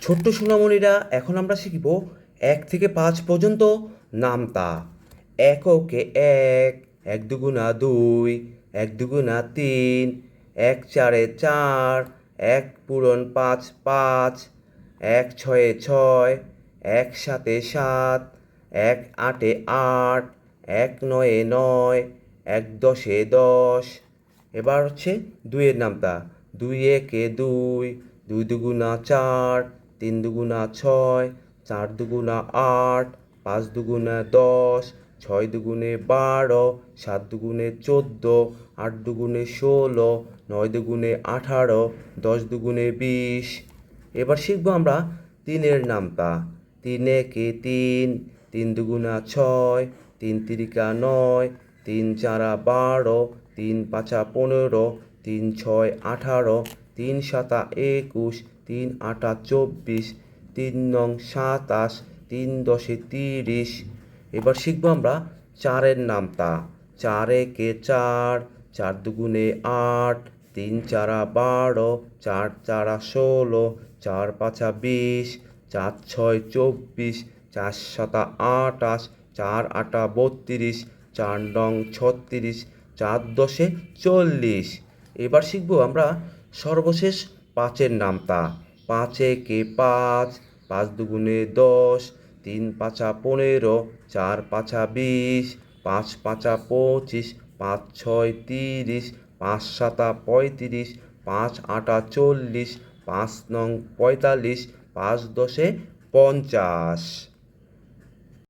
ছোট্ট সোনামণিরা, এখন আমরা শিখব 1 থেকে 5 পর্যন্ত নামতা। এককে এক, এক দুগুণা দুই, এক দুগুণা তিন, এক চারে চার, এক পূরণ পাঁচ পাঁচ, এক ছয়ে ছয়, এক সাতে সাত, এক আটে আট, এক নয়ে নয়, এক দশে দশ। এবার হচ্ছে দুইয়ের নামতা। দুই একে দুই, দুই দুগুণা চার, তিন দুগুণা ছয়, চার দুগুণা আট, পাঁচ দুগুণা দশ, ছয় দুগুণে 12, সাত দুগুণে 14, আট দুগুণে 16, নয় দুগুণে 18, 10 দুগুণে 20। এবার শিখব আমরা তিনের নামতা। তিন একে তিন, তিন দুগুণা ছয়, তিন তিরিকা নয়, তিন চারা 12, তিন পাঁচা 15, তিন ছয় 18, তিন সাতা 21, তিন আটা 24, তিন নং 27, তিন দশে 30। এবার শিখব আমরা চারের নামতা। চার একে চার, চার দুগুণে আট, তিন চারা 12, চার চারা 16, চার পাঁচা 20, চার ছয় 24, চার সাতা 28, চার আটা 32, চার নং 36, চার দশে 40। এবার শিখব আমরা সর্বশেষ পাঁচের নামতা। পাঁচ একে পাঁচ, পাঁচ দুগুণে 10, তিন পাঁচা 15, চার পাঁচা 20, পাঁচ পাঁচা 25, পাঁচ ছয় 30, পাঁচ সাতা 35, পাঁচ আটা 40, পাঁচ নং 45, পাঁচ দশে 50।